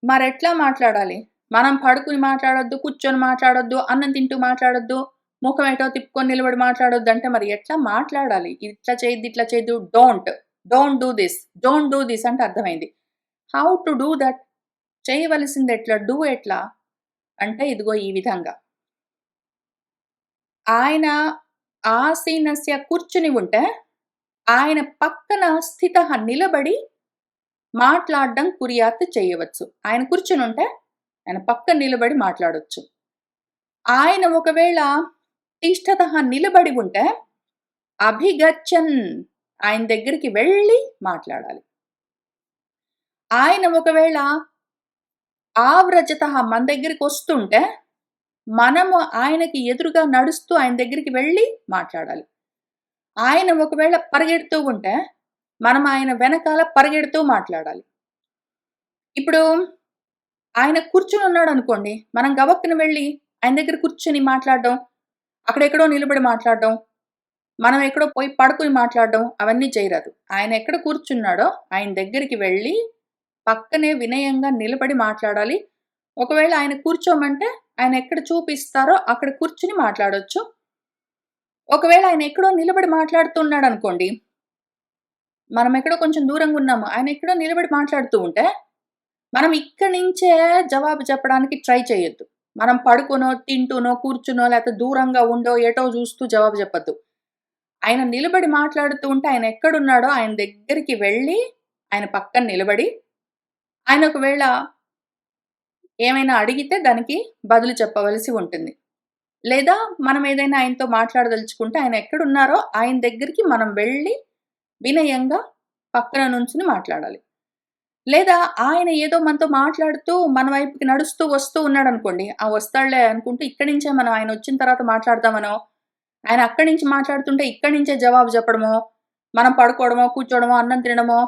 మరెట్లా మాట్లాడాలి? మనం పడుకుని మాట్లాడొద్దు, కూర్చొని మాట్లాడొద్దు, అన్నం తింటూ మాట్లాడొద్దు, ముఖం ఎటో తిప్పుకొని నిలబడి మాట్లాడొద్దు అంటే మరి ఎట్లా మాట్లాడాలి? ఇట్లా చేయొద్దు, ఇట్లా చేయొద్దు, don't do this, don't do this అంటే అర్థమైంది. How to do that? చేయవలసింది ఎట్లా? డూ ఎట్లా? అంటే ఇదిగో ఈ విధంగా. ఆయన ఆసీనస్య కూర్చుని ఉంటే, ఆయన పక్కన స్థితః నిలబడి మాట్లాడడం కుర్యాత్ చేయవచ్చు. ఆయన కూర్చునుంటే, ఆయన పక్కన నిలబడి మాట్లాడొచ్చు. ఆయన ఒకవేళ తిష్టతః నిలబడి ఉంటే, అభిగచ్చన్ ఆయన దగ్గరికి వెళ్ళి మాట్లాడాలి. ఆయన ఒకవేళ ఆవ్రజతః మన దగ్గరికొస్తుంటే, మనము ఆయనకి ఎదురుగా నడుస్తూ ఆయన దగ్గరికి వెళ్ళి మాట్లాడాలి. ఆయన ఒకవేళ పరిగెడుతూ ఉంటే, మనం ఆయన వెనకాల పరిగెడుతూ మాట్లాడాలి. ఇప్పుడు ఆయన కూర్చునున్నాడనుకోండి, మనం గబక్కున వెళ్ళి ఆయన దగ్గర కూర్చొని మాట్లాడడం, అక్కడెక్కడో నిలబడి మాట్లాడడం, మనం ఎక్కడో పోయి పడుకొని మాట్లాడడం అవన్నీ చేయరాదు. ఆయన ఎక్కడ కూర్చున్నాడో ఆయన దగ్గరికి వెళ్ళి, పక్కనే వినయంగా నిలబడి మాట్లాడాలి. ఒకవేళ ఆయన కూర్చోమంటే, ఆయన ఎక్కడ చూపిస్తారో అక్కడ కూర్చుని మాట్లాడొచ్చు. ఒకవేళ ఆయన ఎక్కడో నిలబడి మాట్లాడుతున్నాడనుకోండి, మనం ఎక్కడో కొంచెం దూరంగా ఉన్నాము. ఆయన ఎక్కడో నిలబడి మాట్లాడుతూ ఉంటే, మనం ఇక్కడి నుంచే జవాబు చెప్పడానికి ట్రై చేయొద్దు. మనం పడుకునో, తింటూనో, కూర్చునో లేకపోతే దూరంగా ఉండో, ఎటో చూస్తూ జవాబు చెప్పొద్దు. ఆయన నిలబడి మాట్లాడుతూ ఉంటే ఆయన ఎక్కడున్నాడో ఆయన దగ్గరికి వెళ్ళి, ఆయన పక్కన నిలబడి, ఆయన ఒకవేళ ఏమైనా అడిగితే దానికి బదులు చెప్పవలసి ఉంటుంది. లేదా మనం ఏదైనా ఆయనతో మాట్లాడదలుచుకుంటే ఆయన ఎక్కడున్నారో ఆయన దగ్గరికి మనం వెళ్ళి వినయంగా పక్కన నుంచుని మాట్లాడాలి. లేదా ఆయన ఏదో మనతో మాట్లాడుతూ మన వైపుకి నడుస్తూ వస్తూ ఉన్నాడనుకోండి, వస్తాడులే అనుకుంటూ ఇక్కడి నుంచే మనం ఆయన వచ్చిన తర్వాత మాట్లాడదామనో, ఆయన అక్కడి నుంచి మాట్లాడుతుంటే ఇక్కడి నుంచే జవాబు చెప్పడమో, మనం పడుకోవడమో, కూర్చోవడమో, అన్నం తినడమో,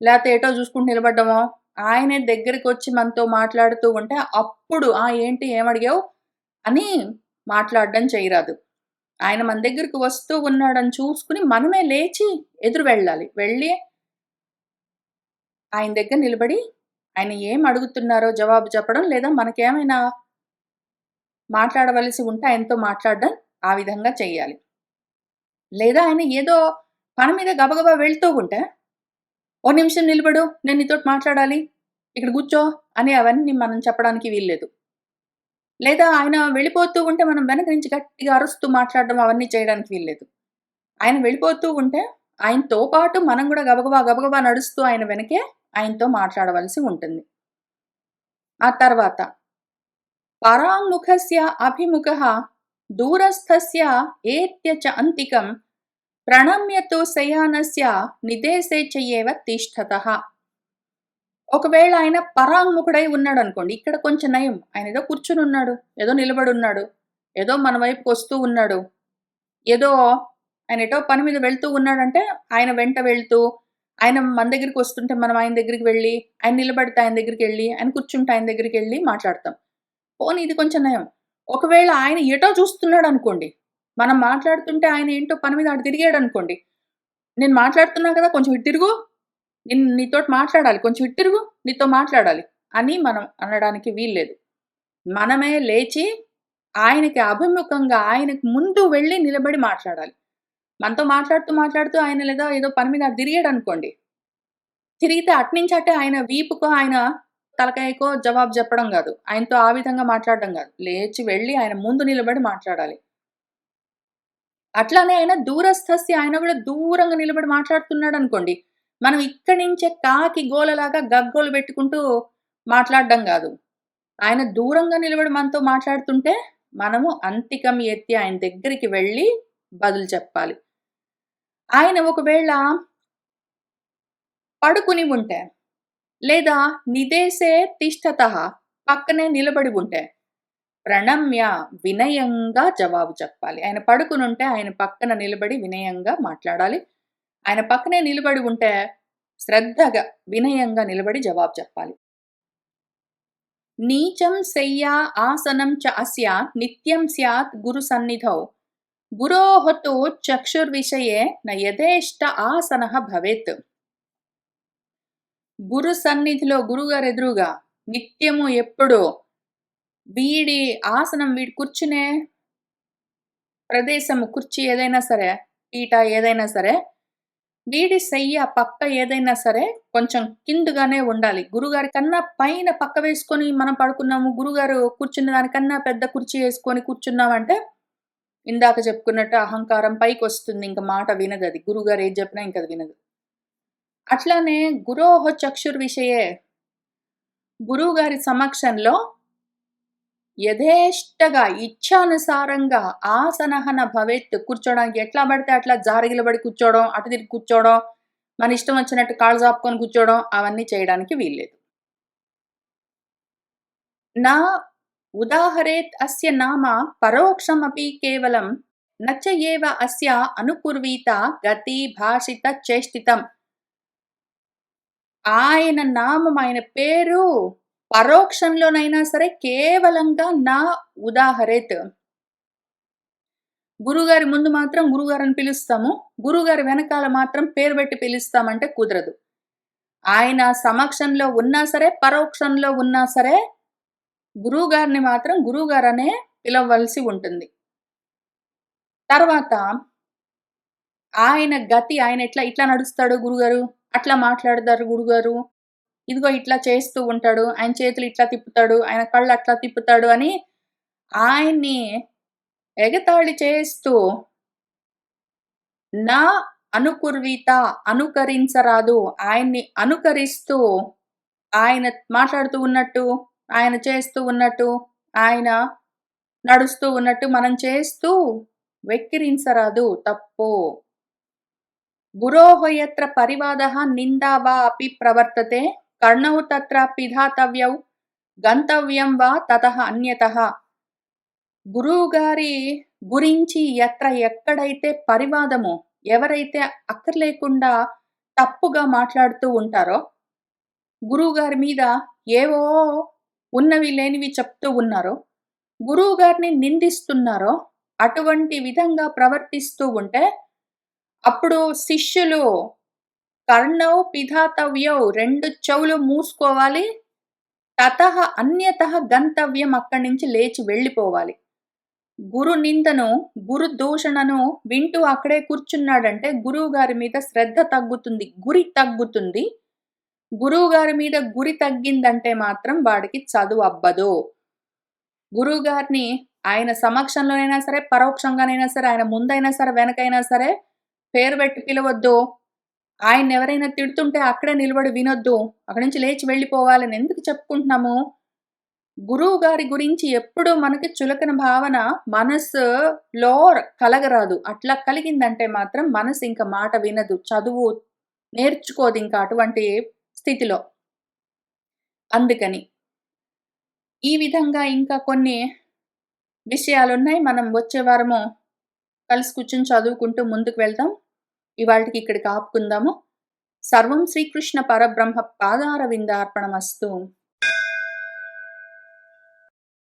లేతే ఎటో చూసుకుంటూ నిలబడ్డమో, ఆయనే దగ్గరికొచ్చి మనతో మాట్లాడుతూ ఉంటే అప్పుడు ఏంటి ఏమడిగావు? అని మాట్లాడడం చేయరాదు. ఆయన మన దగ్గరికి వస్తూ ఉన్నాడని చూసుకొని మనమే లేచి ఎదురు వెళ్ళాలి. వెళ్ళి ఆయన దగ్గర నిలబడి ఆయన ఏం అడుగుతున్నారో జవాబు చెప్పడం, లేదా మనకేమైనా మాట్లాడవలసి ఉంటే ఆయనతో మాట్లాడడం ఆ విధంగా చెయ్యాలి. లేదా ఆయన ఏదో పని మీద గబగబా వెళ్తూ ఉంటే, "ఓ నిమిషం నిలబడు. నేను నీతోటి మాట్లాడాలి. ఇక్కడ కూర్చో" అని అవన్నీ మనం చెప్పడానికి వీల్లేదు. లేదా ఆయన వెళ్ళిపోతూ ఉంటే మనం వెనక నుంచి గట్టిగా అరుస్తూ మాట్లాడడం అవన్నీ చేయడానికి వీల్లేదు. ఆయన వెళ్ళిపోతూ ఉంటే ఆయనతో పాటు మనం గూడా గబగబా, గబగబా నడుస్తూ ఆయన వెనకే ఆయనతో మాట్లాడవలసి ఉంటుంది. ఆ తర్వాత పరాంముఖస్య అభిముఖః దూరస్థస్య ఏత్య చ అంతికం ప్రణమ్య తు శయానస్య నిదేశే చ ఏవ తిష్ఠతః. ఒకవేళ ఆయన పరాంముఖుడై ఉన్నాడనుకోండి. ఇక్కడ కొంచెం నయం. ఆయనేదో కూర్చొనున్నాడు. ఏదో నిలబడున్నాడు. ఏదో మన వైపుకొస్తూ ఉన్నాడు. ఏదో ఆయనెటో పని మీద వెళ్తూ ఉన్నాడంటే, ఆయన వెంట వెళ్తూ, ఆయన మన దగ్గరికొస్తుంటే మనం ఆయన దగ్గరికి వెళ్ళి, ఆయన నిలబడితే ఆయన దగ్గరికెళ్ళి, ఆయన కూర్చుంటే ఆయన దగ్గరికెళ్ళి మాట్లాడతాం. పోనీ ఇది కొంచెం నయం. ఒకవేళ ఆయన ఎటో చూస్తున్నాడనుకోండి. మనం మాట్లాడుతుంటే ఆయన ఏంటో పని మీద అటు తిరిగాడనుకోండి. నేను మాట్లాడుతున్నా కదా! కొంచెం ఇటు తిరుగు. నేను నీతోటి మాట్లాడాలి. కొంచెం ఇటు తిరుగు. నీతో మాట్లాడాలి అని మనం అనడానికి వీల్లేదు. మనమే లేచి ఆయనకి అభిముఖంగా ఆయనకు ముందు వెళ్లి నిలబడి మాట్లాడాలి. మనతో మాట్లాడుతూ, మాట్లాడుతూ ఆయన లేదా ఏదో పని మీద అటు తిరిగాడనుకోండి. తిరిగితే అటునుంచి అటే ఆయన వీపుకో, ఆయన తలకాయకో జవాబు చెప్పడం గాదు. ఆయనతో ఆ విధంగా మాట్లాడడం గాదు. లేచి వెళ్లి ఆయన ముందు నిలబడి మాట్లాడాలి. అట్లానే ఆయన దూరస్థస్య ఆయన గూడా దూరంగా నిలబడి మాట్లాడుతున్నాడనుకోండి. మనం ఇక్కడి నుంచే కాకి గోలలాగా గగ్గోలు పెట్టుకుంటూ మాట్లాడడం గాదు. ఆయన దూరంగా నిలబడి మనతో మాట్లాడుతుంటే, మనము అంతికం ఎత్తి ఆయన దగ్గరికి వెళ్లి బదులు చెప్పాలి. ఆయన ఒకవేళ పడుకుని ఉంటే, లేదా నిదేశే తిష్టతః పక్కనే నిలబడి ఉంటే, ప్రణమ్య వినయంగా జవాబు చెప్పాలి. ఆయన పడుకునుంటే ఆయన పక్కన నిలబడి వినయంగా మాట్లాడాలి. ఆయన పక్కనే నిలబడి ఉంటే, శ్రద్ధగా, వినయంగా నిలబడి జవాబు చెప్పాలి. నీచం శయ్యా ఆసనం చ అస్య నిత్యం స్యాత్ గురు సన్నిధౌ గురోః తు చక్షుర్విషయే న యథేష్ట ఆసనః భవేత్. గురు సన్నిధిలో గురువుగారు ఎదురుగా నిత్యము ఎప్పుడూ వీడి ఆసనం వీడు కూర్చునే ప్రదేశము కుర్చీ ఏదైనా సరే, పీట ఏదైనా సరే, వీడి శయ్య పక్క ఏదైనా సరే కొంచెం కిందుగానే ఉండాలి. గురుగారి కన్నా పైన పక్క వేసుకొని మనం పడుకున్నాము. గురుగారు కూర్చున్న దానికన్నా పెద్ద కుర్చీ యేసుకొని కూర్చున్నామంటే, ఇందాక చెప్పుకున్నట్టు అహంకారం పైకొస్తుంది. ఇంక మాట వినదది. గురువుగారు ఏది చెప్పినా ఇంకది వినదు. అట్లానే గురోః చక్షుర్విషయే గురువుగారి సమక్షంలో యథేష్టగా, ఇచ్ఛానుసారంగా ఆసనః న భవేత్ కూర్చోడానికి ఎట్లా పడితే అట్లా జారగిలబడి కూర్చోవడం, అటు తిరిగి కూర్చోవడం, మన ఇష్టం వచ్చినట్టు కాళ్ళు చాపుకొని కూర్చోవడం అవన్నీ చేయడానికి వీల్లేదు. నా ఉదాహరేత్ అస్య నామ పరోక్షమపి కేవలం నచ ఏవ అస్య అనుకుర్వీత గతి భాషిత చేష్టితం. ఆయన నామం, ఆయన పేరు పరోక్షంలోనైనా సరే కేవలంగా నా ఉదాహరేత్. గురువుగారి ముందు మాత్రం గురువుగారని పిలుస్తాము. గురువుగారి వెనకాల మాత్రం పేరు పెట్టి పిలుస్తామంటే కుదరదు. ఆయన సమక్షంలో ఉన్నా సరే, పరోక్షంలో ఉన్నా సరే, గురువుగారిని మాత్రం గురువుగారనే పిలవవలసి ఉంటుంది. తర్వాత ఆయన గతి, ఆయన ఇట్లా నడుస్తాడు గురుగారు, అట్లా మాట్లాడతారు గురుగారు, ఇదిగో ఇట్లా చేస్తూ ఉంటాడు, ఆయన చేతులు ఇట్లా తిప్పుతాడు, ఆయన కళ్ళు అట్లా తిప్పుతాడు అని ఆయన్ని ఎగతాళి చేస్తూ నా అనుకుర్వీత అనుకరించరాదు. ఆయన్ని అనుకరిస్తూ ఆయన మాట్లాడుతూ ఉన్నట్టు, ఆయన చేస్తూ ఉన్నట్టు, ఆయన నడుస్తూ ఉన్నట్టు మనం చేస్తూ వెక్కిరించరాదు. తప్పు. గురోః యత్ర పరివాదః నిందా వా అపి ప్రవర్తతే కర్ణౌ తత్ర పిధాతవ్యౌ గంతవ్యం వా తతః అన్యతః. గురువుగారి గురించి ఎక్కడైతే పరివాదమో, ఎవరైతే అక్కర్లేకుండా తప్పుగా మాట్లాడుతూ ఉంటారో, గురువుగారి మీద ఏవో ఉన్నవి లేనివి చెప్తూ ఉన్నారో, గురువుగారిని నిందిస్తున్నారో, అటువంటి విధంగా ప్రవర్తిస్తూ ఉంటే, అప్పుడు శిష్యులు కర్ణౌ పిధాతవ్యౌ 2 చెవులు మూసుకోవాలి. తతః అన్యతః గంతవ్యం అక్కడి నుంచి లేచి వెళ్ళిపోవాలి. గురు నిందను, గురు దూషణను వింటూ అక్కడే కూర్చున్నాడంటే గురువుగారి మీద శ్రద్ధ తగ్గుతుంది. గురి తగ్గుతుంది. గురువుగారి మీద గురి తగ్గిందంటే మాత్రం వాడికి చదువబ్బదు. గురువుగారిని ఆయన సమక్షంలోనైనా సరే, పరోక్షంగానైనా సరే, ఆయన ముందైనా సరే, వెనకైనా సరే పేరు పెట్టి పిలవద్దు. ఆయన్నెవరైనా తిడుతుంటే అక్కడే నిలబడి వినొద్దు. అక్కడి నుంచి లేచి వెళ్ళిపోవాలని ఎందుకు చెప్పుకుంటున్నాము? గురువుగారి గురించి ఎప్పుడూ మనకి చులకన భావన మనసులో కలగరాదు. అట్లా కలిగిందంటే మాత్రం మనసు ఇంక మాట వినదు. చదువు నేర్చుకోదింక అటువంటి స్థితిలో. అందుకని. ఈ విధంగా ఇంకా కొన్ని విషయాలున్నాయి. మనం వచ్చే వారము కలిసి కూర్చొని చదువుకుంటూ ముందుకు వెళ్దాం. ఇవాల్టికి ఇక్కడికి ఆపుకుందాము. సర్వం శ్రీకృష్ణ పరబ్రహ్మ పాదారవిందార్పణమస్తు.